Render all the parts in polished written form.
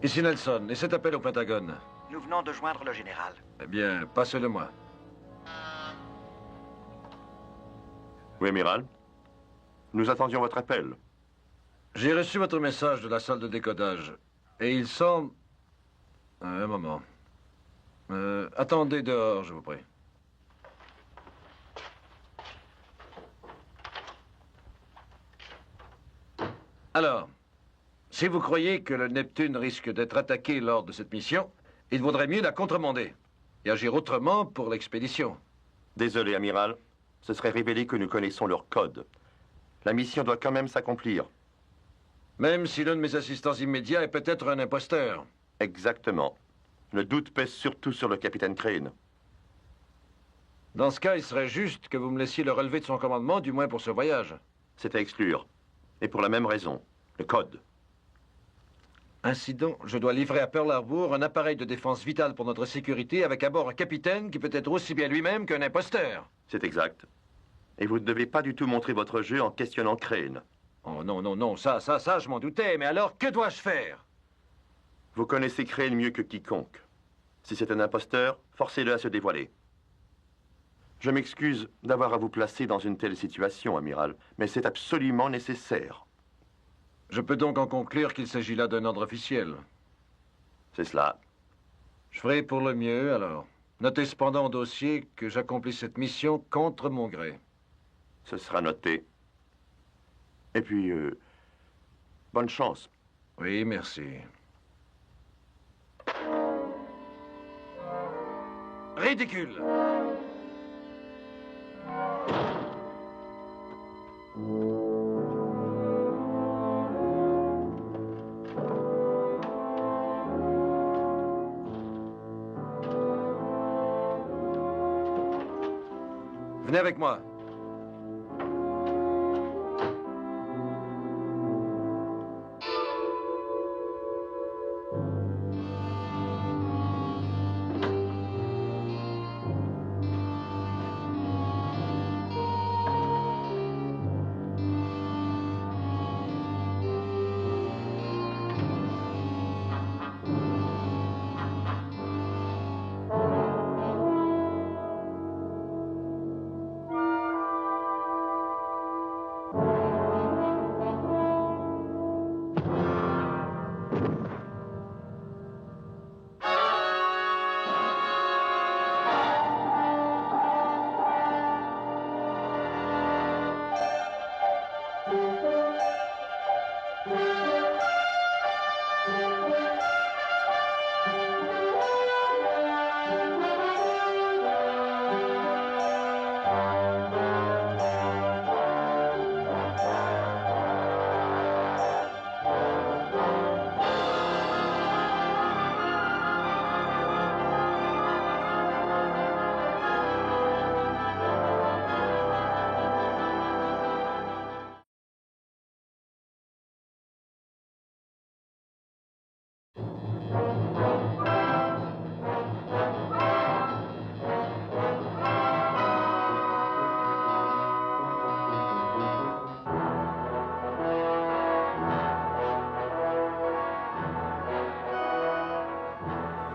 Ici Nelson, et cet appel au Pentagone. Nous venons de joindre le général. Eh bien, passe-le-moi. Oui, amiral. Nous attendions votre appel. J'ai reçu votre message de la salle de décodage. Et il semble... Un moment. Attendez dehors, je vous prie. Alors, si vous croyez que le Neptune risque d'être attaqué lors de cette mission, il vaudrait mieux la contremander et agir autrement pour l'expédition. Désolé, amiral. Ce serait révélé que nous connaissons leur code. La mission doit quand même s'accomplir. Même si l'un de mes assistants immédiats est peut-être un imposteur. Exactement. Le doute pèse surtout sur le capitaine Crane. Dans ce cas, il serait juste que vous me laissiez le relever de son commandement, du moins pour ce voyage. C'est à exclure. Et pour la même raison. Le code. Ainsi donc, je dois livrer à Pearl Harbor un appareil de défense vital pour notre sécurité avec à bord un capitaine qui peut être aussi bien lui-même qu'un imposteur. C'est exact. Et vous ne devez pas du tout montrer votre jeu en questionnant Crane. Oh non, non, non, ça, je m'en doutais. Mais alors, que dois-je faire? Vous connaissez Crane mieux que quiconque. Si c'est un imposteur, forcez-le à se dévoiler. Je m'excuse d'avoir à vous placer dans une telle situation, amiral, mais c'est absolument nécessaire. Je peux donc en conclure qu'il s'agit là d'un ordre officiel. C'est cela. Je ferai pour le mieux, alors. Notez cependant au dossier que j'accomplis cette mission contre mon gré. Ce sera noté. Et puis, bonne chance. Oui, merci. Ridicule! Venez avec moi.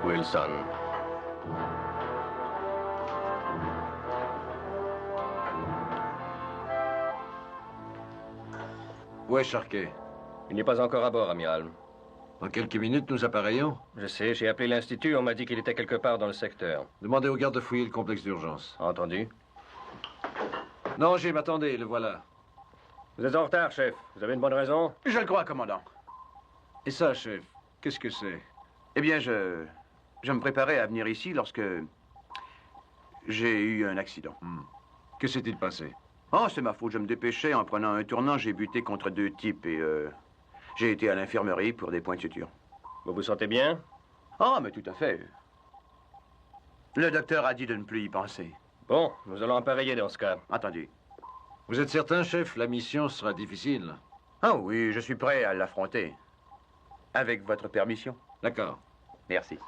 Wilson. Où est Sharkey? Il n'est pas encore à bord, amiral. Dans quelques minutes, nous appareillons. Je sais, j'ai appelé l'Institut, on m'a dit qu'il était quelque part dans le secteur. Demandez aux gardes de fouiller le complexe d'urgence. Entendu. Non, Jim, attendez, le voilà. Vous êtes en retard, chef. Vous avez une bonne raison? Je le crois, commandant. Et ça, chef, qu'est-ce que c'est? Eh bien, je me préparais à venir ici lorsque j'ai eu un accident. Que s'est-il passé? Oh, c'est ma faute. Je me dépêchais. En prenant un tournant, j'ai buté contre deux types et j'ai été à l'infirmerie pour des points de suture. Vous vous sentez bien? Ah, mais tout à fait. Le docteur a dit de ne plus y penser. Bon, nous allons appareiller dans ce cas. Entendu. Vous êtes certain, chef, la mission sera difficile? Ah oui, je suis prêt à l'affronter. Avec votre permission. D'accord. Merci.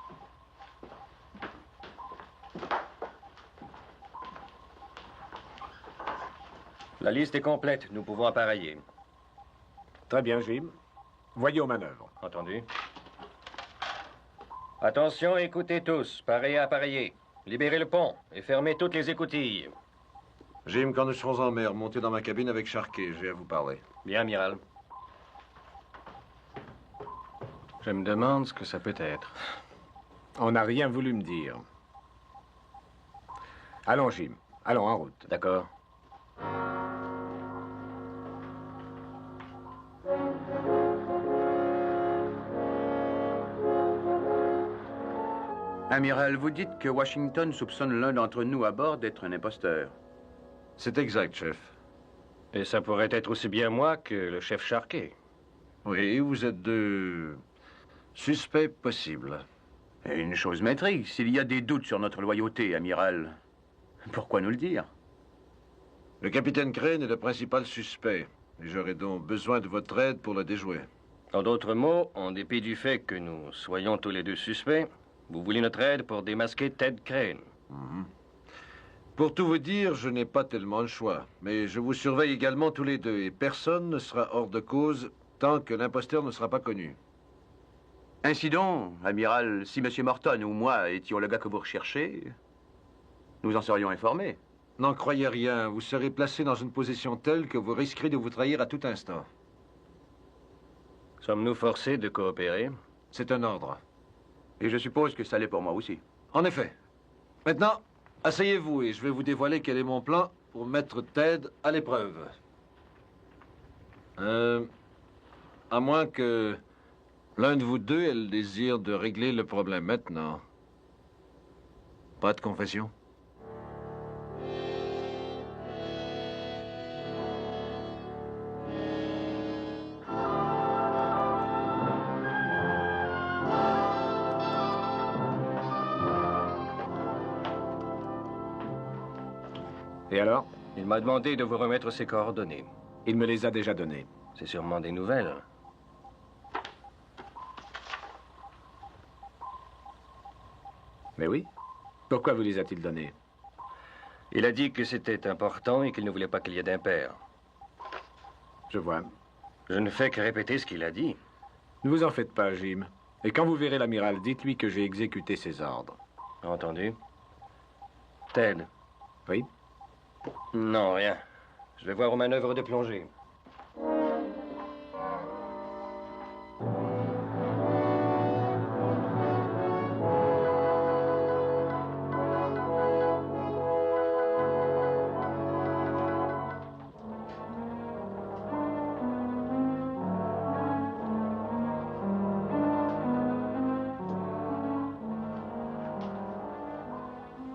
La liste est complète, nous pouvons appareiller. Très bien, Jim. Voyez aux manœuvres. Entendu. Attention, écoutez tous. Pareil à appareiller. Libérez le pont et fermez toutes les écoutilles. Jim, quand nous serons en mer, montez dans ma cabine avec Sharkey. J'ai à vous parler. Bien, amiral. Je me demande ce que ça peut être. On n'a rien voulu me dire. Allons, Jim. Allons, en route. D'accord. Amiral, vous dites que Washington soupçonne l'un d'entre nous à bord d'être un imposteur. C'est exact, chef. Et ça pourrait être aussi bien moi que le chef Sharkey. Oui, vous êtes deux suspects possibles. Et une chose m'intrigue, s'il y a des doutes sur notre loyauté, amiral, pourquoi nous le dire? Le capitaine Crane est le principal suspect. Et j'aurais donc besoin de votre aide pour le déjouer. En d'autres mots, en dépit du fait que nous soyons tous les deux suspects, vous voulez notre aide pour démasquer Ted Crane. Pour tout vous dire, je n'ai pas tellement le choix. Mais je vous surveille également tous les deux. Et personne ne sera hors de cause tant que l'imposteur ne sera pas connu. Ainsi donc, amiral, si M. Morton ou moi étions le gars que vous recherchez, nous en serions informés. N'en croyez rien. Vous serez placé dans une position telle que vous risquerez de vous trahir à tout instant. Sommes-nous forcés de coopérer? C'est un ordre. Et je suppose que ça l'est pour moi aussi. En effet. Maintenant, asseyez-vous et je vais vous dévoiler quel est mon plan pour mettre Ted à l'épreuve. À moins que l'un de vous deux ait le désir de régler le problème maintenant. Pas de confession? Et alors? Il m'a demandé de vous remettre ses coordonnées. Il me les a déjà données. C'est sûrement des nouvelles. Mais oui. Pourquoi vous les a-t-il données? Il a dit que c'était important et qu'il ne voulait pas qu'il y ait d'impair. Je vois. Je ne fais que répéter ce qu'il a dit. Ne vous en faites pas, Jim. Et quand vous verrez l'amiral, dites-lui que j'ai exécuté ses ordres. Entendu. Ted. Oui? Non, rien. Je vais voir aux manœuvres de plongée.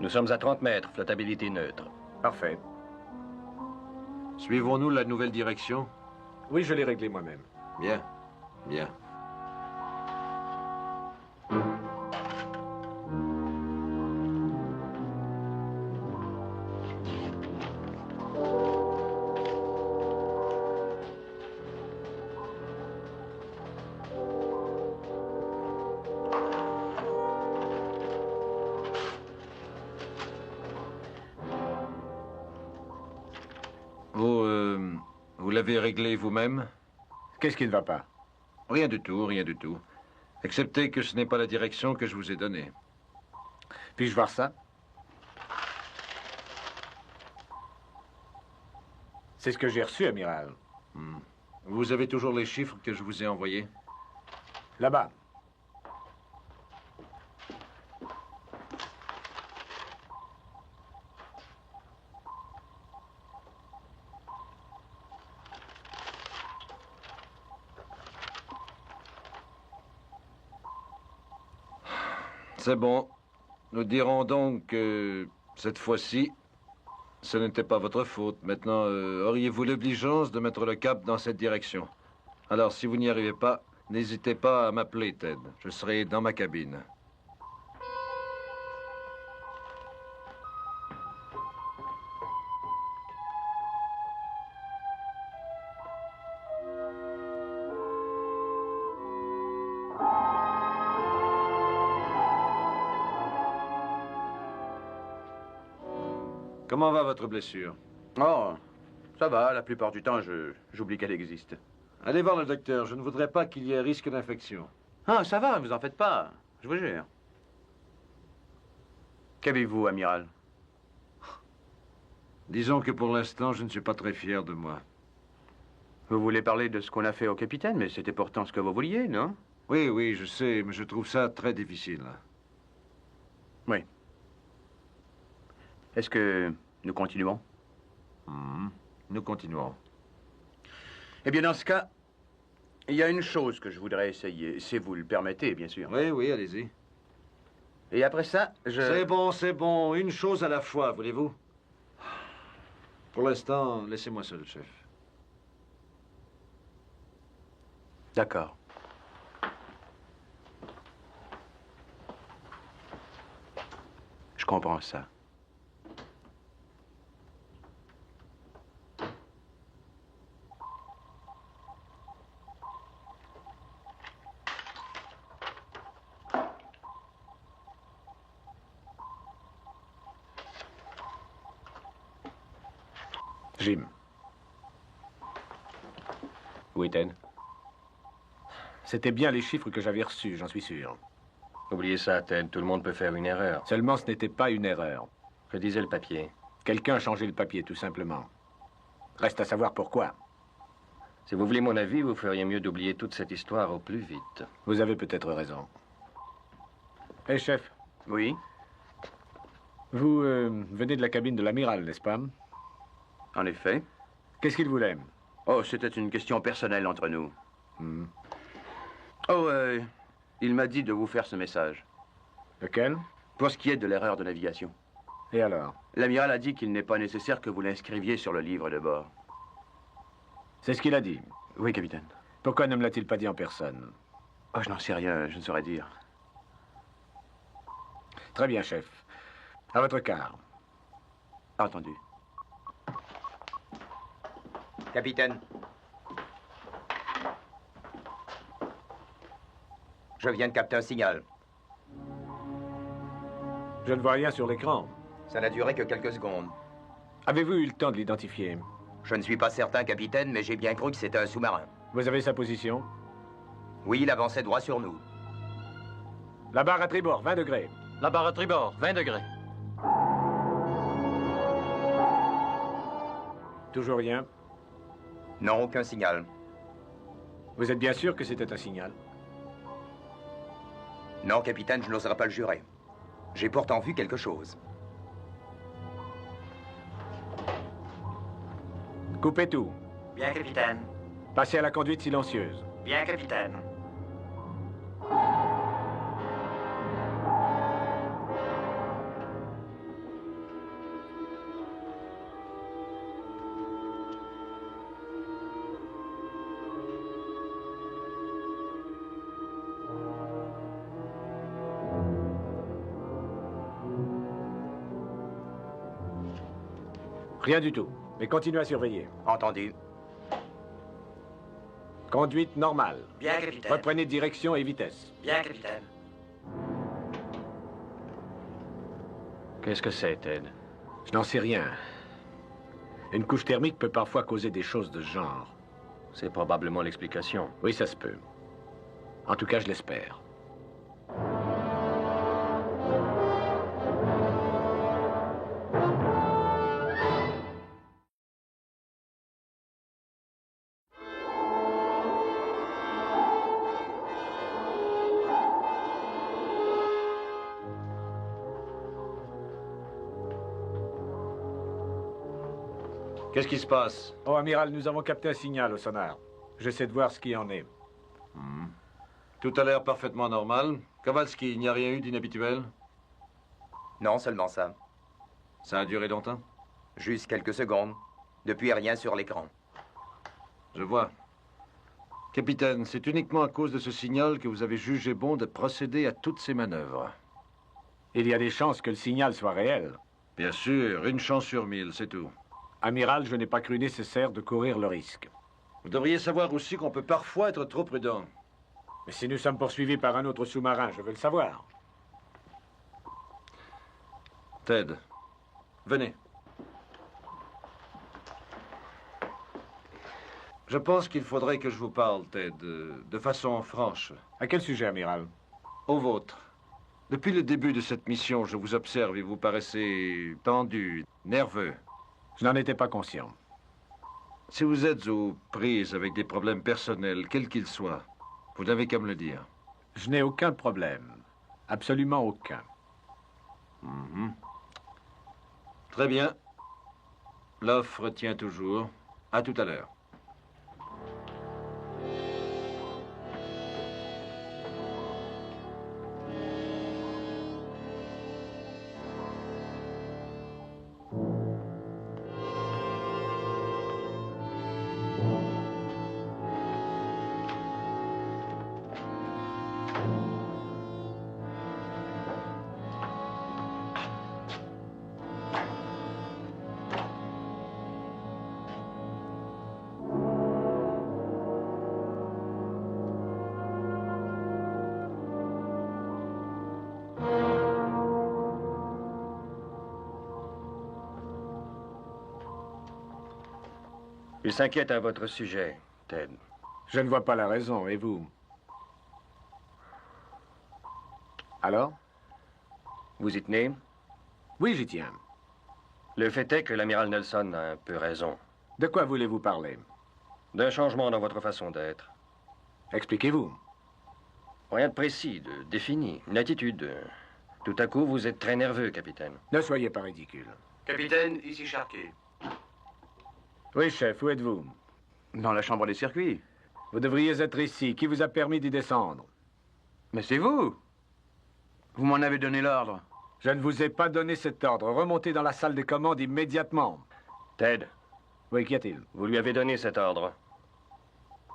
Nous sommes à 30 mètres, flottabilité neutre. Parfait. Suivons-nous la nouvelle direction? Oui, je l'ai réglé moi-même. Bien. Bien. Vous l'avez réglé vous-même? Qu'est-ce qui ne va pas? Rien du tout, rien du tout. Excepté que ce n'est pas la direction que je vous ai donnée. Puis-je voir ça? C'est ce que j'ai reçu, amiral. Vous avez toujours les chiffres que je vous ai envoyés? Là-bas. C'est bon. Nous dirons donc que cette fois-ci, ce n'était pas votre faute. Maintenant, auriez-vous l'obligeance de mettre le cap dans cette direction? Alors, si vous n'y arrivez pas, n'hésitez pas à m'appeler, Ted. Je serai dans ma cabine. Comment va votre blessure? Oh, ça va, la plupart du temps, j'oublie qu'elle existe. Allez voir le docteur. Je ne voudrais pas qu'il y ait risque d'infection. Ah, ça va, vous en faites pas. Je vous jure. Qu'avez-vous, amiral? Disons que pour l'instant, je ne suis pas très fier de moi. Vous voulez parler de ce qu'on a fait au capitaine, mais c'était pourtant ce que vous vouliez, non? Oui, oui, je sais, mais je trouve ça très difficile. Oui. Est-ce que nous continuons? Nous continuons. Eh bien, dans ce cas, il y a une chose que je voudrais essayer, si vous le permettez, bien sûr. Oui, oui, allez-y. Et après ça, C'est bon. Une chose à la fois, voulez-vous? Pour l'instant, laissez-moi seul, chef. D'accord. Je comprends ça. Jim. Oui, Ted. C'était bien les chiffres que j'avais reçus, j'en suis sûr. Oubliez ça, Ted. Tout le monde peut faire une erreur. Seulement, ce n'était pas une erreur. Que disait le papier? Quelqu'un a changé le papier, tout simplement. Reste à savoir pourquoi. Si vous voulez mon avis, vous feriez mieux d'oublier toute cette histoire au plus vite. Vous avez peut-être raison. Hé, chef, Oui? vous venez de la cabine de l'amiral, n'est-ce pas? En effet. Qu'est-ce qu'il voulait? Oh, c'était une question personnelle entre nous. Hmm. Oh, il m'a dit de vous faire ce message. Lequel? Pour ce qui est de l'erreur de navigation. Et alors? L'amiral a dit qu'il n'est pas nécessaire que vous l'inscriviez sur le livre de bord. C'est ce qu'il a dit. Oui, capitaine. Pourquoi ne me l'a-t-il pas dit en personne? Oh, je n'en sais rien, je ne saurais dire. Très bien, chef. À votre quart. Entendu. Capitaine. Je viens de capter un signal. Je ne vois rien sur l'écran. Ça n'a duré que quelques secondes. Avez-vous eu le temps de l'identifier? Je ne suis pas certain, capitaine, mais j'ai bien cru que c'était un sous-marin. Vous avez sa position? Oui, il avançait droit sur nous. La barre à tribord, 20 degrés. La barre à tribord, 20 degrés. Toujours rien? Non, aucun signal. Vous êtes bien sûr que c'était un signal? Non, capitaine, je n'oserais pas le jurer. J'ai pourtant vu quelque chose. Coupez tout. Bien, capitaine. Passez à la conduite silencieuse. Bien, capitaine. Rien du tout. Mais continuez à surveiller. Entendu. Conduite normale. Bien, capitaine. Reprenez direction et vitesse. Bien, capitaine. Qu'est-ce que c'est, Ted? Je n'en sais rien. Une couche thermique peut parfois causer des choses de ce genre. C'est probablement l'explication. Oui, ça se peut. En tout cas, je l'espère. Qu'est-ce qui se passe? Oh, amiral, nous avons capté un signal au sonar. J'essaie de voir ce qui en est. Tout a l'air parfaitement normal. Kowalski, il n'y a rien eu d'inhabituel? Non, seulement ça. Ça a duré longtemps? Juste quelques secondes. Depuis, rien sur l'écran. Je vois. Capitaine, c'est uniquement à cause de ce signal que vous avez jugé bon de procéder à toutes ces manœuvres. Il y a des chances que le signal soit réel. Bien sûr, une chance sur 1000, c'est tout. Amiral, je n'ai pas cru nécessaire de courir le risque. Vous devriez savoir aussi qu'on peut parfois être trop prudent. Mais si nous sommes poursuivis par un autre sous-marin, je veux le savoir. Ted, venez. Je pense qu'il faudrait que je vous parle, Ted, de façon franche. À quel sujet, amiral? Au vôtre. Depuis le début de cette mission, je vous observe et vous paraissez tendu, nerveux. Je n'en étais pas conscient. Si vous êtes aux prises avec des problèmes personnels, quels qu'ils soient, vous n'avez qu'à me le dire. Je n'ai aucun problème. Absolument aucun. Très bien. L'offre tient toujours. À tout à l'heure. Il s'inquiète à votre sujet, Ted. Je ne vois pas la raison, et vous? Alors? Vous y tenez? Oui, j'y tiens. Le fait est que l'amiral Nelson a un peu raison. De quoi voulez-vous parler? D'un changement dans votre façon d'être. Expliquez-vous. Rien de précis, de défini. Une attitude. Tout à coup, vous êtes très nerveux, capitaine. Ne soyez pas ridicule. Capitaine, ici Charquet. Oui, chef, où êtes-vous? Dans la chambre des circuits. Vous devriez être ici. Qui vous a permis d'y descendre? Mais c'est vous. Vous m'en avez donné l'ordre. Je ne vous ai pas donné cet ordre. Remontez dans la salle des commandes immédiatement. Ted, Oui, qu'y a-t-il? vous lui avez donné cet ordre.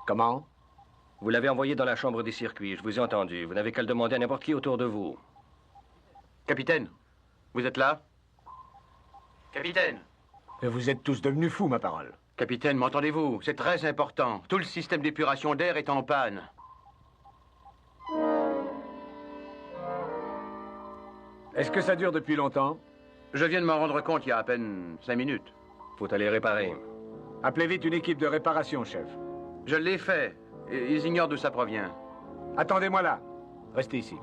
Comment? Vous l'avez envoyé dans la chambre des circuits. Je vous ai entendu. Vous n'avez qu'à le demander à n'importe qui autour de vous. Capitaine, vous êtes là? Capitaine. Mais vous êtes tous devenus fous, ma parole. Capitaine, m'entendez-vous? C'est très important. Tout le système d'épuration d'air est en panne. Est-ce que ça dure depuis longtemps? Je viens de m'en rendre compte il y a à peine 5 minutes. Faut aller réparer. Appelez vite une équipe de réparation, chef. Je l'ai fait. Et ils ignorent d'où ça provient. Attendez-moi là. Restez ici.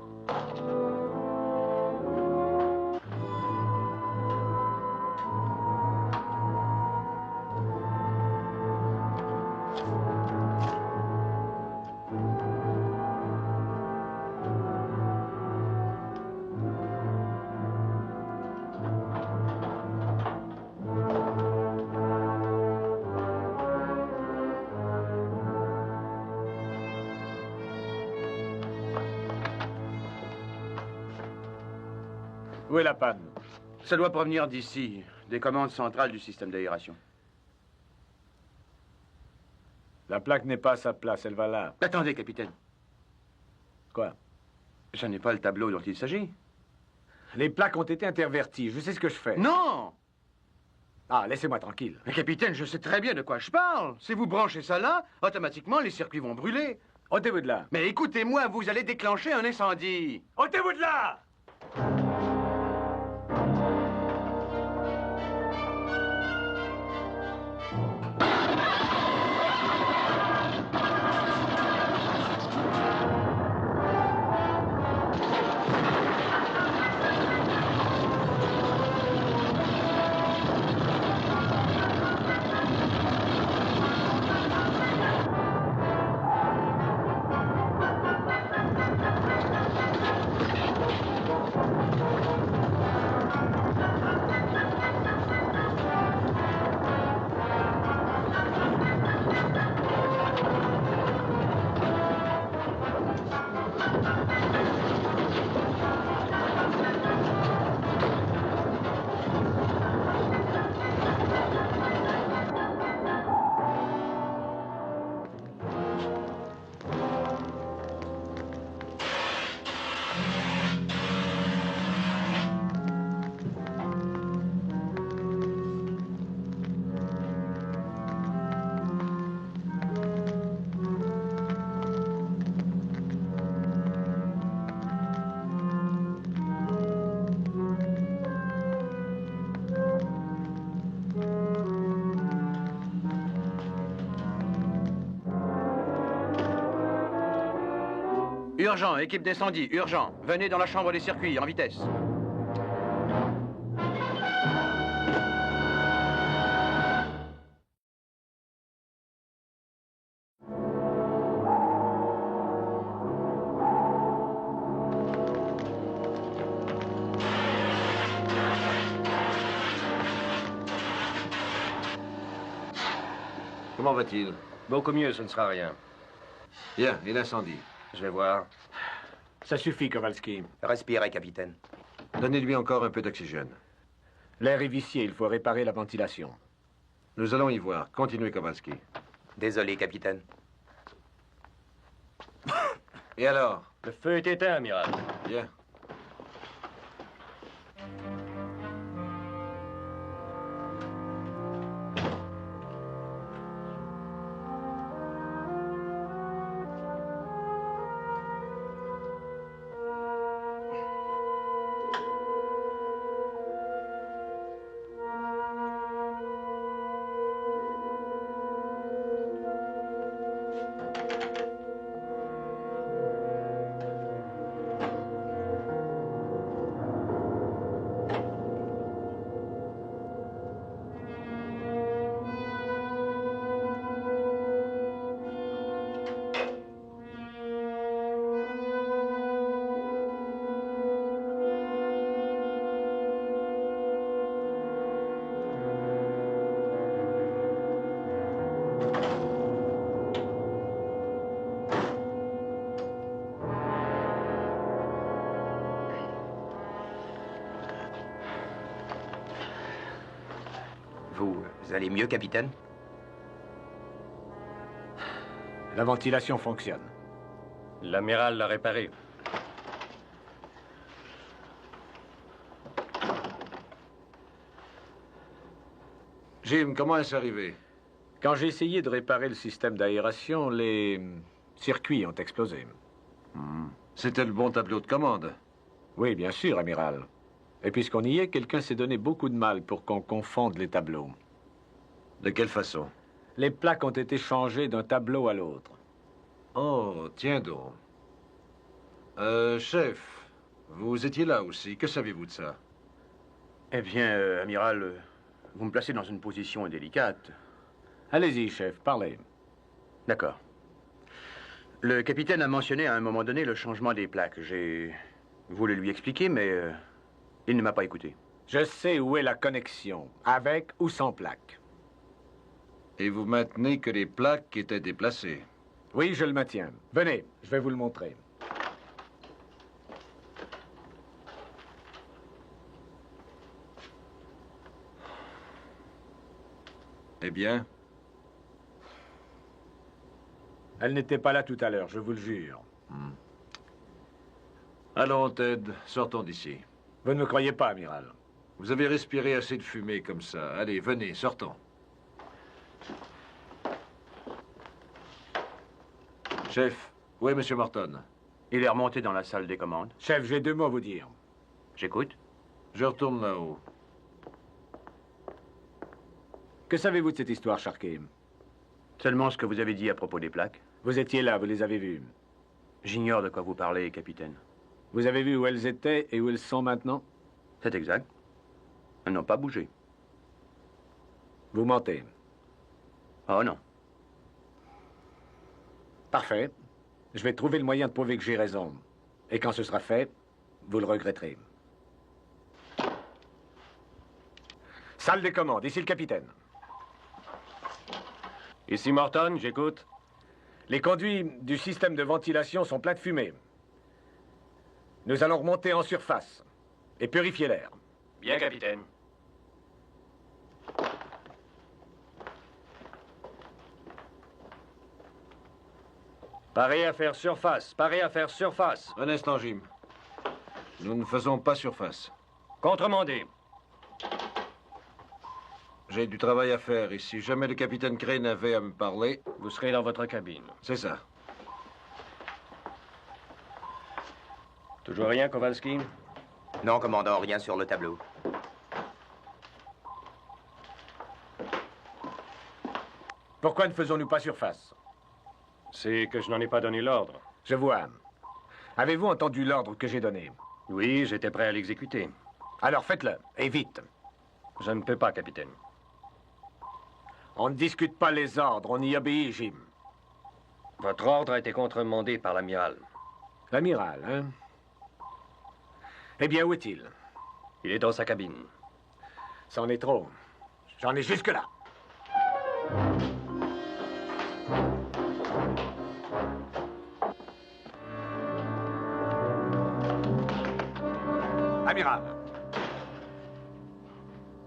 Où est la panne? Ça doit provenir d'ici, des commandes centrales du système d'aération. La plaque n'est pas à sa place, elle va là. Attendez, capitaine. Quoi? Je n'ai pas le tableau dont il s'agit. Les plaques ont été interverties, je sais ce que je fais. Non! Ah, laissez-moi tranquille. Mais capitaine, je sais très bien de quoi je parle. Si vous branchez ça là, automatiquement, les circuits vont brûler. Ôtez-vous de là. Mais écoutez-moi, vous allez déclencher un incendie. Ôtez-vous de là! Urgent, équipe d'incendie, urgent. Venez dans la chambre des circuits, en vitesse. Comment va-t-il? Beaucoup mieux, ce ne sera rien. Bien, et l'incendie? Je vais voir. Ça suffit, Kowalski. Respirez, capitaine. Donnez-lui encore un peu d'oxygène. L'air est vicié, il faut réparer la ventilation. Nous allons y voir. Continuez, Kowalski. Désolé, capitaine. Et alors? Le feu est éteint, amiral. Bien. Vous allez mieux, capitaine? La ventilation fonctionne. L'amiral l'a réparé. Jim, comment est-ce arrivé? Quand j'ai essayé de réparer le système d'aération, les circuits ont explosé. C'était le bon tableau de commande. Oui, bien sûr, amiral. Et puisqu'on y est, quelqu'un s'est donné beaucoup de mal pour qu'on confonde les tableaux. De quelle façon? Les plaques ont été changées d'un tableau à l'autre. Oh, tiens donc. Chef, vous étiez là aussi. Que savez-vous de ça? Eh bien, amiral, vous me placez dans une position délicate. Allez-y, chef, parlez. D'accord. Le capitaine a mentionné à un moment donné le changement des plaques. J'ai voulu lui expliquer, mais il ne m'a pas écouté. Je sais où est la connexion, avec ou sans plaque. Et vous maintenez que les plaques étaient déplacées? Oui, je le maintiens. Venez, je vais vous le montrer. Eh bien? Elle n'était pas là tout à l'heure, je vous le jure. Allons, Ted, sortons d'ici. Vous ne me croyez pas, amiral? Vous avez respiré assez de fumée comme ça. Allez, venez, sortons. Chef, où est M. Morton? Il est remonté dans la salle des commandes. Chef, j'ai 2 mots à vous dire. J'écoute. Je retourne là-haut. Que savez-vous de cette histoire, Sharkey? Seulement ce que vous avez dit à propos des plaques. Vous étiez là, vous les avez vues. J'ignore de quoi vous parlez, capitaine. Vous avez vu où elles étaient et où elles sont maintenant? C'est exact. Elles n'ont pas bougé. Vous mentez. Oh non. Parfait. Je vais trouver le moyen de prouver que j'ai raison. Et quand ce sera fait, vous le regretterez. Salle des commandes, ici le capitaine. Ici Morton, j'écoute. Les conduits du système de ventilation sont pleins de fumée. Nous allons remonter en surface et purifier l'air. Bien, capitaine. Paré à faire surface, paré à faire surface. Un instant, Jim. Nous ne faisons pas surface. Contremandé. J'ai du travail à faire et si jamais le capitaine Crane avait à me parler... Vous serez dans votre cabine. C'est ça. Toujours rien, Kowalski? Non, commandant, rien sur le tableau. Pourquoi ne faisons-nous pas surface? C'est que je n'en ai pas donné l'ordre. Je vois. Avez-vous entendu l'ordre que j'ai donné? Oui, j'étais prêt à l'exécuter. Alors faites-le, et vite. Je ne peux pas, capitaine. On ne discute pas les ordres, on y obéit, Jim. Votre ordre a été contremandé par l'amiral. L'amiral, hein? Eh bien, où est-il? Il est dans sa cabine. C'en est trop. J'en ai jusque-là. Amiral,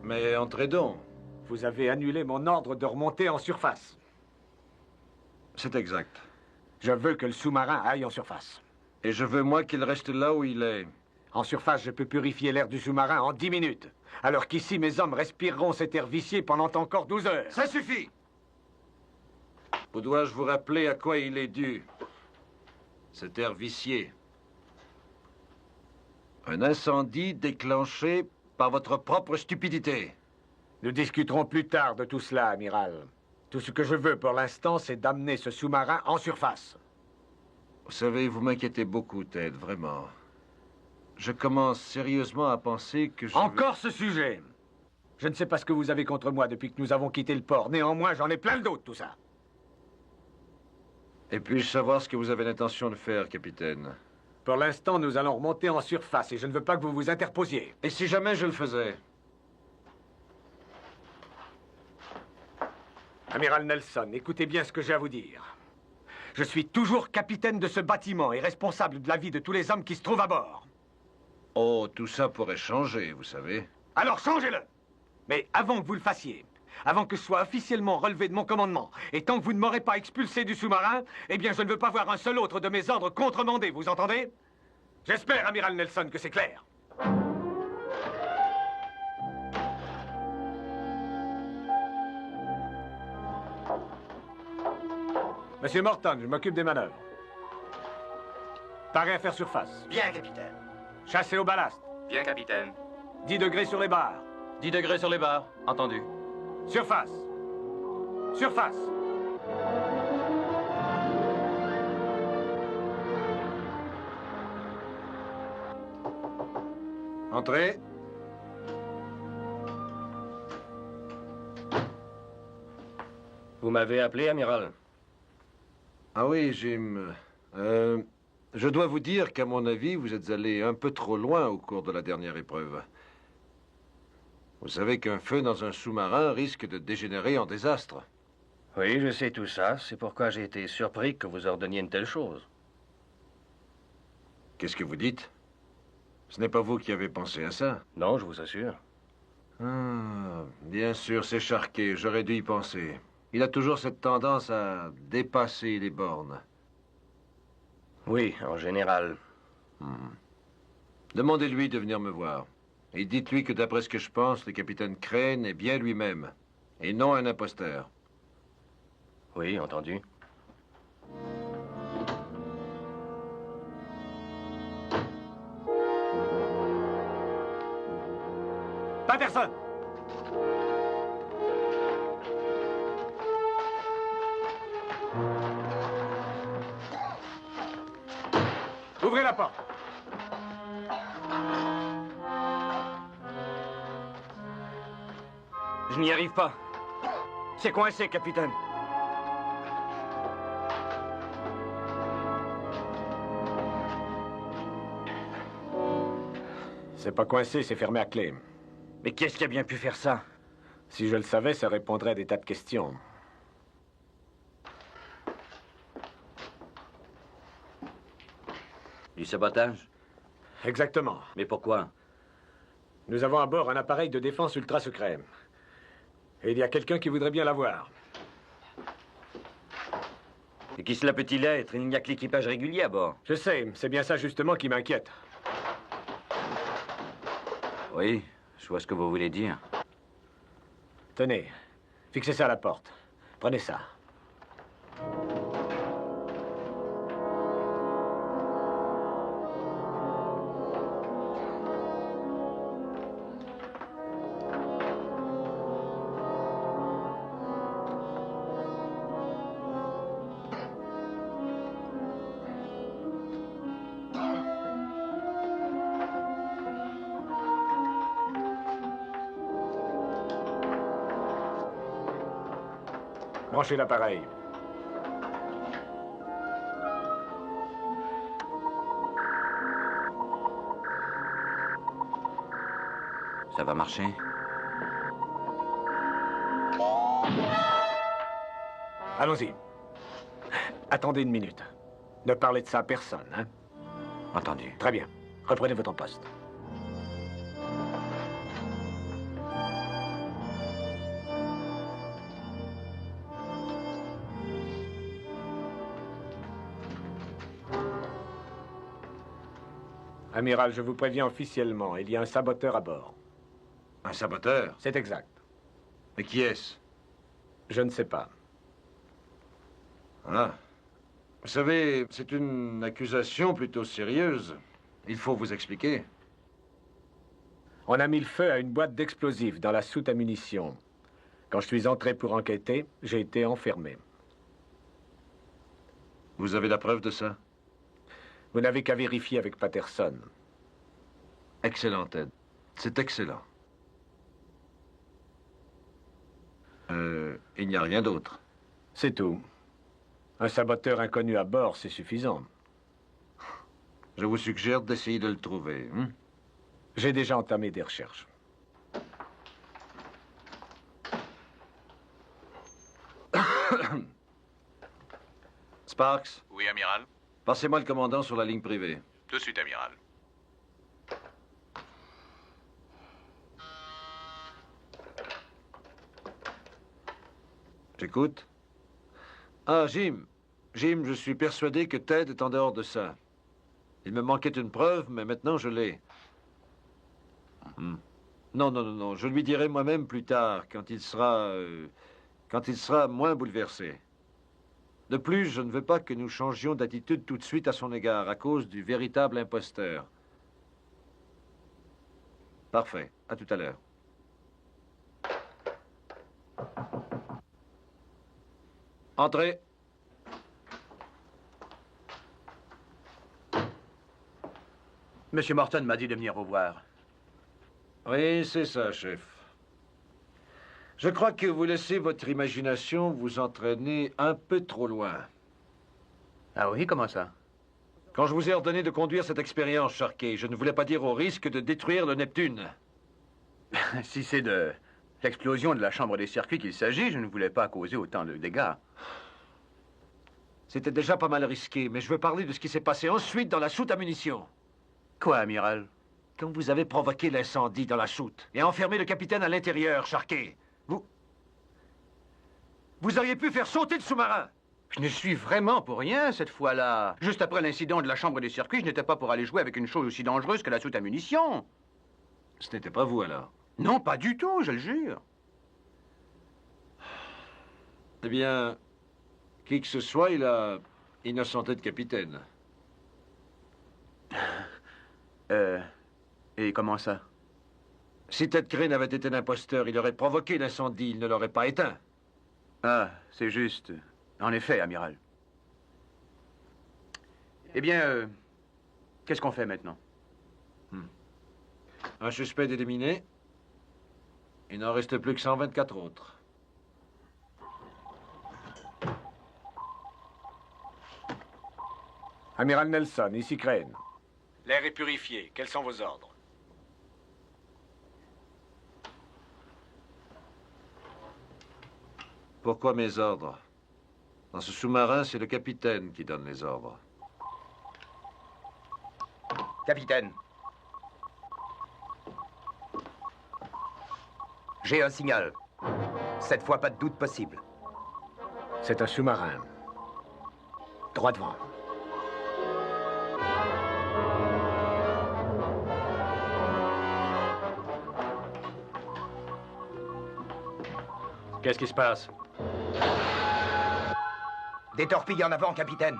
Mais entrez donc. vous avez annulé mon ordre de remonter en surface. C'est exact. Je veux que le sous-marin aille en surface. Et je veux, moi, qu'il reste là où il est. En surface, je peux purifier l'air du sous-marin en 10 minutes. Alors qu'ici, mes hommes respireront cet air vicié pendant encore 12 heures. Ça suffit! Ou dois-je vous rappeler à quoi il est dû? Cet air vicié. Un incendie déclenché par votre propre stupidité. Nous discuterons plus tard de tout cela, amiral. Tout ce que je veux pour l'instant, c'est d'amener ce sous-marin en surface. Vous savez, vous m'inquiétez beaucoup, Ted, vraiment. Je commence sérieusement à penser que je... Encore ce sujet! Je ne sais pas ce que vous avez contre moi depuis que nous avons quitté le port. Néanmoins, j'en ai plein le dos de tout ça. Et puis-je savoir ce que vous avez l'intention de faire, capitaine? Pour l'instant, nous allons remonter en surface et je ne veux pas que vous vous interposiez. Et si jamais je le faisais? Amiral Nelson, écoutez bien ce que j'ai à vous dire. Je suis toujours capitaine de ce bâtiment et responsable de la vie de tous les hommes qui se trouvent à bord. Oh, tout ça pourrait changer, vous savez. Alors changez-le! Mais avant que vous le fassiez, avant que je sois officiellement relevé de mon commandement, et tant que vous ne m'aurez pas expulsé du sous-marin, eh bien je ne veux pas voir un seul autre de mes ordres contremandés, vous entendez? J'espère, Amiral Nelson, que c'est clair. Monsieur Morton, je m'occupe des manœuvres. Paré à faire surface. Bien, capitaine. Chassé au ballast. Bien, capitaine. 10 degrés sur les barres. 10 degrés sur les barres. Entendu. Surface. Surface. Entrez. Vous m'avez appelé, amiral? Ah oui, Jim. Je dois vous dire qu'à mon avis, vous êtes allé un peu trop loin au cours de la dernière épreuve. Vous savez qu'un feu dans un sous-marin risque de dégénérer en désastre. Oui, je sais tout ça. C'est pourquoi j'ai été surpris que vous ordonniez une telle chose. Qu'est-ce que vous dites? Ce n'est pas vous qui avez pensé à ça. Non, je vous assure. Ah, bien sûr, c'est Charquet. J'aurais dû y penser. Il a toujours cette tendance à dépasser les bornes. Oui, en général. Demandez-lui de venir me voir. Et dites-lui que d'après ce que je pense, le capitaine Crane est bien lui-même. Et non un imposteur. Oui, entendu. Patterson! Ouvrez la porte. Je n'y arrive pas. C'est coincé, capitaine. C'est pas coincé, c'est fermé à clé. Mais qu'est-ce qui a bien pu faire ça? Si je le savais, ça répondrait à des tas de questions. Du sabotage? Exactement. Mais pourquoi? Nous avons à bord un appareil de défense ultra secret. Et il y a quelqu'un qui voudrait bien l'avoir. Et qui cela peut-il être? Il n'y a que l'équipage régulier à bord. Je sais, c'est bien ça justement qui m'inquiète. Oui, je vois ce que vous voulez dire. Tenez, fixez ça à la porte. Prenez ça. Branchez l'appareil. Ça va marcher? Allons-y. Attendez une minute. Ne parlez de ça à personne, hein? Entendu. Très bien. Reprenez votre poste. Amiral, je vous préviens officiellement, il y a un saboteur à bord. Un saboteur? C'est exact. Mais qui est-ce? Je ne sais pas. Ah. Vous savez, c'est une accusation plutôt sérieuse. Il faut vous expliquer. On a mis le feu à une boîte d'explosifs dans la soute à munitions. Quand je suis entré pour enquêter, j'ai été enfermé. Vous avez la preuve de ça? Vous n'avez qu'à vérifier avec Patterson. Excellent, Ted. C'est excellent. Il n'y a rien d'autre. C'est tout. Un saboteur inconnu à bord, c'est suffisant. Je vous suggère d'essayer de le trouver. Hein? J'ai déjà entamé des recherches. Sparks, Oui, amiral. passez-moi le commandant sur la ligne privée. De suite, amiral. J'écoute. Ah, Jim. Jim, je suis persuadé que Ted est en dehors de ça. Il me manquait une preuve, mais maintenant je l'ai. Non, non, non, non. Je lui dirai moi-même plus tard, quand il sera moins bouleversé. De plus, je ne veux pas que nous changions d'attitude tout de suite à son égard, à cause du véritable imposteur. Parfait. À tout à l'heure. Entrez. Monsieur Morton m'a dit de venir vous voir. Oui, c'est ça, chef. Je crois que vous laissez votre imagination vous entraîner un peu trop loin. Ah oui, comment ça? Quand je vous ai ordonné de conduire cette expérience, Sharkey, je ne voulais pas dire au risque de détruire le Neptune. Si c'est de l'explosion de la chambre des circuits qu'il s'agit, je ne voulais pas causer autant de dégâts. C'était déjà pas mal risqué, mais je veux parler de ce qui s'est passé ensuite dans la soute à munitions. Quoi, amiral? Quand vous avez provoqué l'incendie dans la soute et enfermé le capitaine à l'intérieur, Sharkey, vous auriez pu faire sauter le sous-marin. Je ne suis vraiment pour rien cette fois-là. Juste après l'incident de la chambre des circuits, je n'étais pas pour aller jouer avec une chose aussi dangereuse que la soute à munitions. Ce n'était pas vous, alors? Non, pas du tout, je le jure. Eh bien, qui que ce soit, il a innocenté de capitaine. Et comment ça? Si Ted Crane avait été l'imposteur, il aurait provoqué l'incendie, il ne l'aurait pas éteint. Ah, c'est juste. En effet, amiral. Eh bien, qu'est-ce qu'on fait maintenant? Un suspect éliminé. Il n'en reste plus que 124 autres. Amiral Nelson, ici Crane. L'air est purifié. Quels sont vos ordres? Pourquoi mes ordres? Dans ce sous-marin, c'est le capitaine qui donne les ordres. Capitaine. J'ai un signal. Cette fois, pas de doute possible. C'est un sous-marin. Droit devant. Qu'est-ce qui se passe? Des torpilles en avant, capitaine.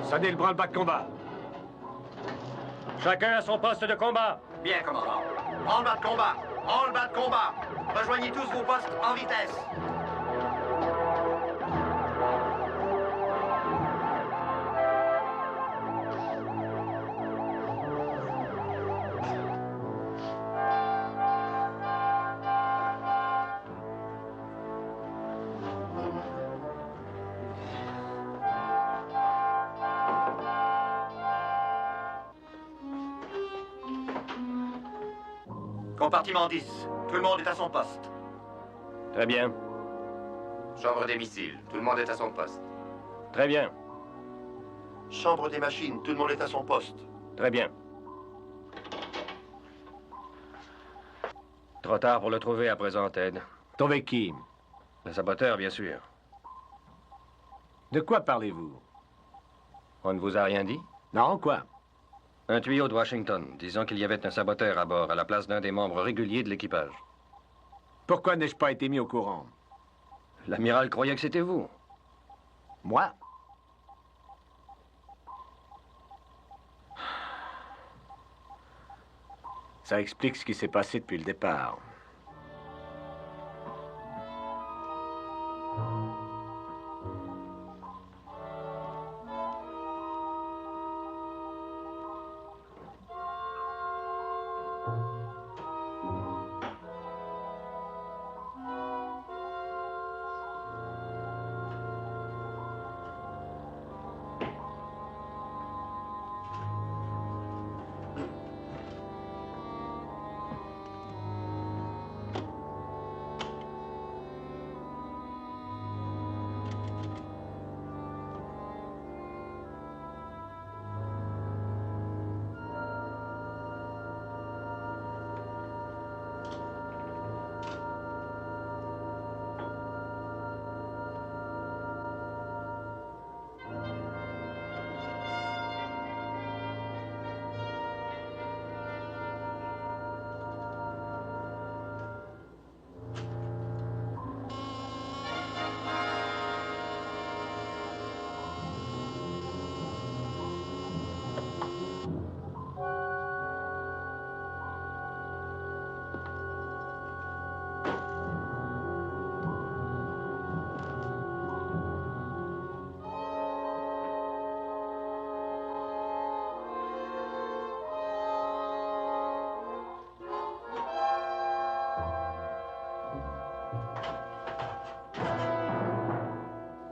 Sonnez le branle-bas de combat. Chacun à son poste de combat. Bien, commandant. Branle-bas de combat! Branle-bas de combat! Rejoignez tous vos postes en vitesse! Compartiment 10. Tout le monde est à son poste. Très bien. Chambre des missiles. Tout le monde est à son poste. Très bien. Chambre des machines. Tout le monde est à son poste. Très bien. Trop tard pour le trouver à présent, Ted. Trouver qui? Le saboteur, bien sûr. De quoi parlez-vous? On ne vous a rien dit? Non, quoi? Un tuyau de Washington, disant qu'il y avait un saboteur à bord, à la place d'un des membres réguliers de l'équipage. Pourquoi n'ai-je pas été mis au courant? L'amiral croyait que c'était vous. Moi? Ça explique ce qui s'est passé depuis le départ.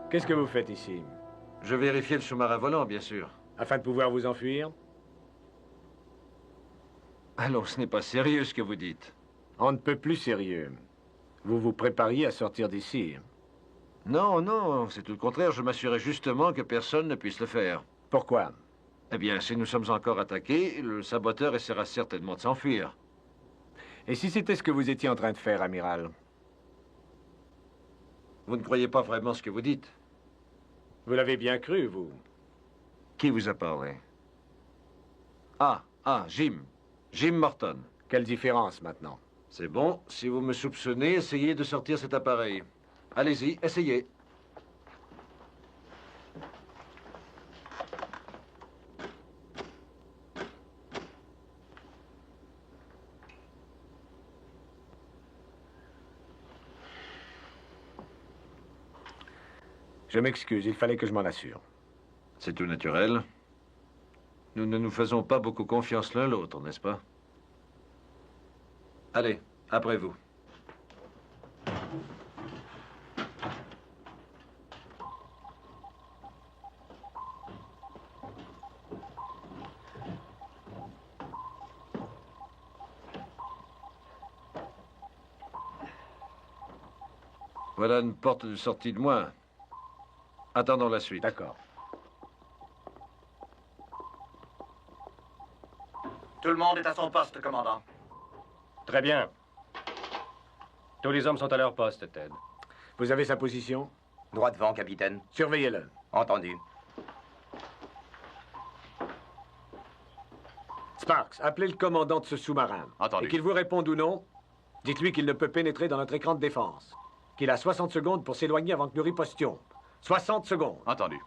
Qu'est-ce que vous faites ici? Je vérifiais le sous-marin volant, bien sûr. Afin de pouvoir vous enfuir? Allons, ce n'est pas sérieux ce que vous dites. On ne peut plus sérieux. Vous vous prépariez à sortir d'ici. Non, non, c'est tout le contraire. Je m'assurais justement que personne ne puisse le faire. Pourquoi? Eh bien, si nous sommes encore attaqués, le saboteur essaiera certainement de s'enfuir. Et si c'était ce que vous étiez en train de faire, amiral? Vous ne croyez pas vraiment ce que vous dites? Vous l'avez bien cru, vous? Qui vous a parlé? Ah, Jim. Jim Morton. Quelle différence, maintenant? C'est bon. Si vous me soupçonnez, essayez de sortir cet appareil. Allez-y, essayez. Je m'excuse, il fallait que je m'en assure. C'est tout naturel. Nous ne nous faisons pas beaucoup confiance l'un l'autre, n'est-ce pas? Allez, après vous. Voilà une porte de sortie de moins. Attendons la suite. D'accord. Tout le monde est à son poste, commandant. Très bien. Tous les hommes sont à leur poste, Ted. Vous avez sa position? Droit devant, capitaine. Surveillez-le. Entendu. Sparks, appelez le commandant de ce sous-marin. Entendu. Et qu'il vous réponde ou non, dites-lui qu'il ne peut pénétrer dans notre écran de défense. Qu'il a 60 secondes pour s'éloigner avant que nous ripostions. 60 secondes. Entendu.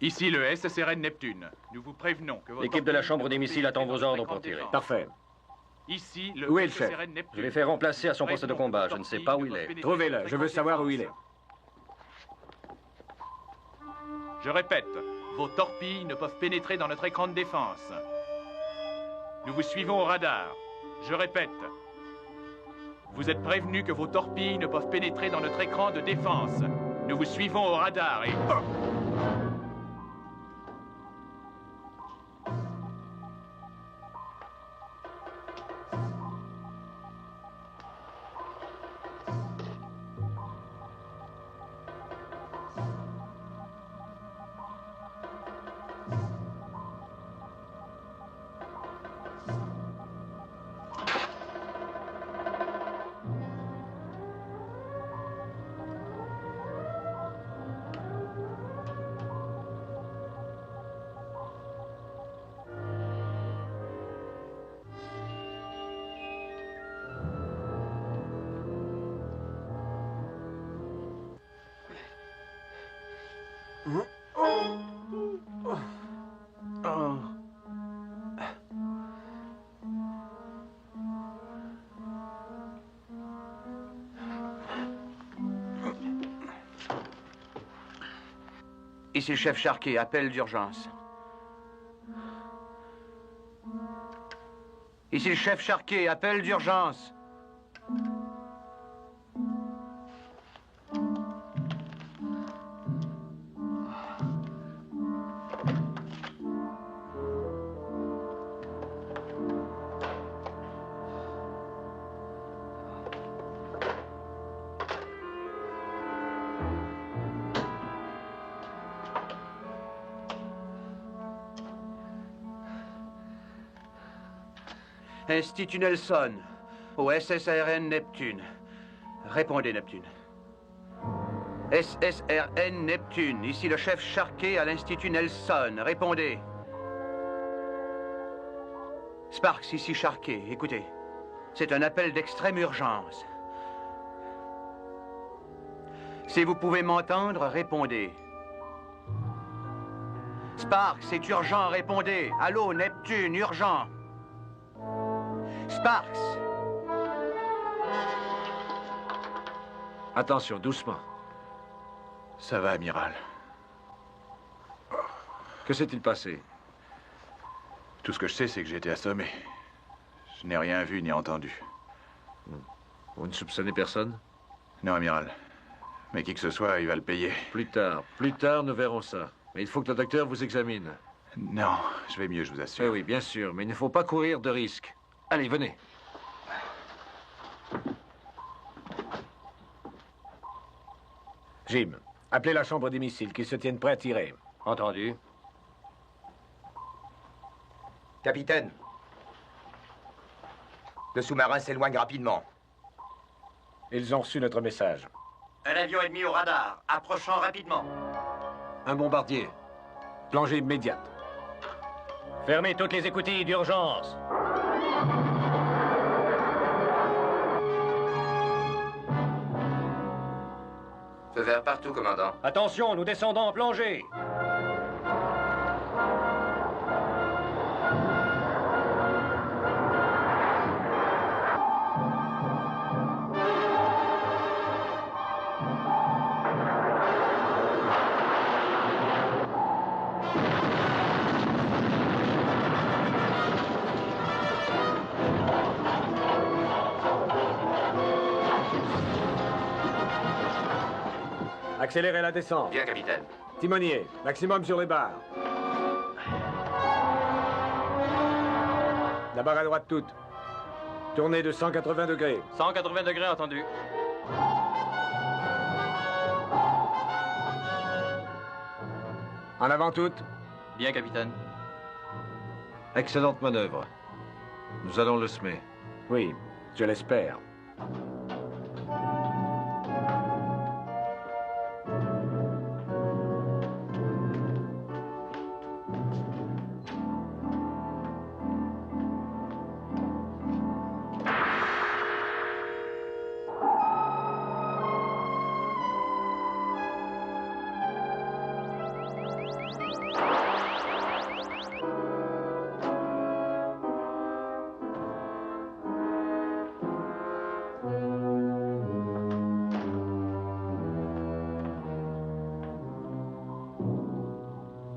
Ici le SSRN Neptune. Nous vous prévenons que votre... L'équipe de la chambre des missiles attend vos ordres pour tirer. Parfait. Ici le Où est le chef? SSRN Neptune. Je l'ai fait remplacer à son poste de combat. Je ne sais pas où il est. Trouvez-le. Je veux savoir où il est. Je répète, vos torpilles ne peuvent pénétrer dans notre écran de défense. Nous vous suivons au radar. Je répète, vous êtes prévenus que vos torpilles ne peuvent pénétrer dans notre écran de défense. Nous vous suivons au radar et... Ici le chef Charquet, appel d'urgence. Ici le chef Charquet, appel d'urgence. Institut Nelson, au SSRN Neptune. Répondez, Neptune. SSRN Neptune, ici le chef Charquet à l'Institut Nelson. Répondez. Sparks, ici Charquet. Écoutez, c'est un appel d'extrême urgence. Si vous pouvez m'entendre, répondez. Sparks, c'est urgent, répondez. Allô, Neptune, urgent. Sparks! Attention, doucement. Ça va, amiral. Que s'est-il passé? Tout ce que je sais, c'est que j'ai été assommé. Je n'ai rien vu ni entendu. Vous ne soupçonnez personne? Non, amiral. Mais qui que ce soit, il va le payer. Plus tard, nous verrons ça. Mais il faut que le docteur vous examine. Non, je vais mieux, je vous assure. Oui, bien sûr, mais il ne faut pas courir de risques. Allez, venez. Jim, appelez la chambre des missiles, qu'ils se tiennent prêts à tirer. Entendu. Capitaine, le sous-marin s'éloigne rapidement. Ils ont reçu notre message. Un avion ennemi au radar, approchant rapidement. Un bombardier. Plongée immédiate. Fermez toutes les écoutilles d'urgence. Feu vert partout, commandant. Attention, nous descendons en plongée. Accélérez la descente. Bien, capitaine. Timonier, maximum sur les barres. La barre à droite toute. Tournée de 180 degrés. 180 degrés, entendu. En avant toute. Bien, capitaine. Excellente manœuvre. Nous allons le semer. Oui, je l'espère.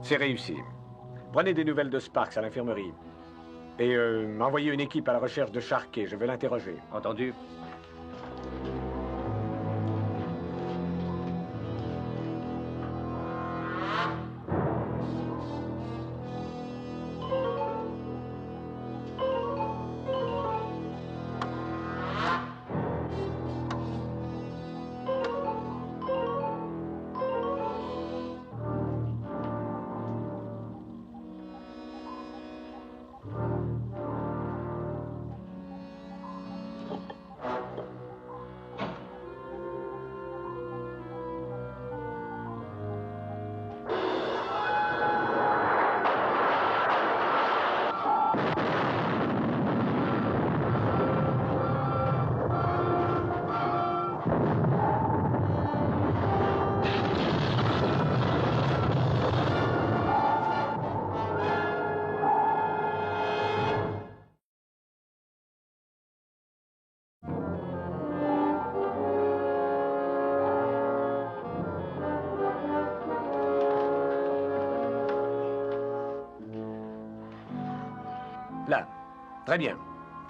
C'est réussi. Prenez des nouvelles de Sparks à l'infirmerie. Et envoyez une équipe à la recherche de Sharkey. Je vais l'interroger. Entendu. Là. Très bien.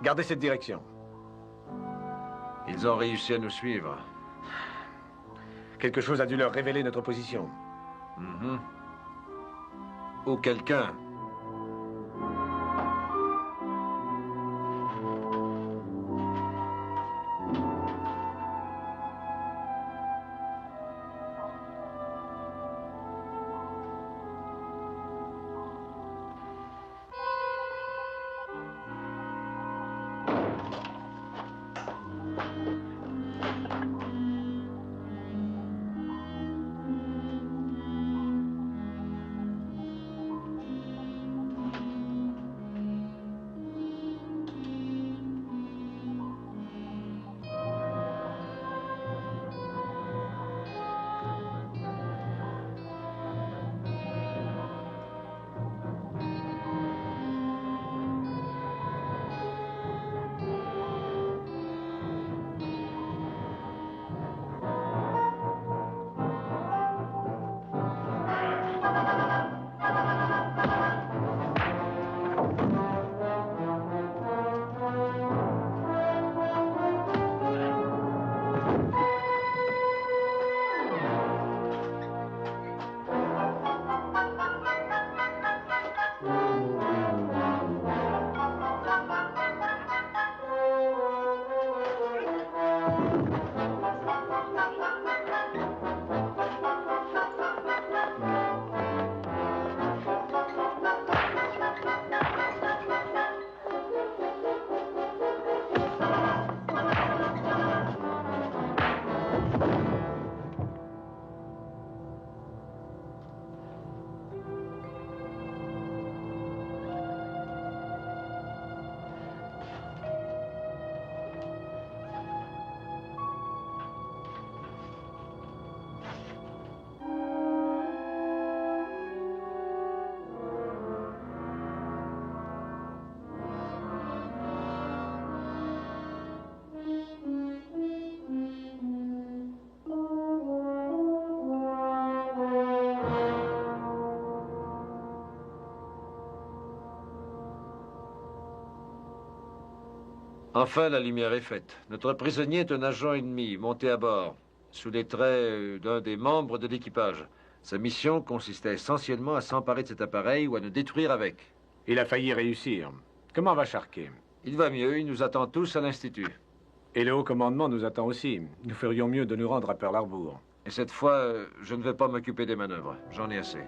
Gardez cette direction. Ils ont réussi à nous suivre. Quelque chose a dû leur révéler notre position. Ou quelqu'un. Enfin, la lumière est faite. Notre prisonnier est un agent ennemi, monté à bord, sous les traits d'un des membres de l'équipage. Sa mission consistait essentiellement à s'emparer de cet appareil ou à nous détruire avec. Il a failli réussir. Comment va Sharkey? Il va mieux, il nous attend tous à l'Institut. Et le haut commandement nous attend aussi. Nous ferions mieux de nous rendre à Pearl Harbor. Et cette fois, je ne vais pas m'occuper des manœuvres. J'en ai assez.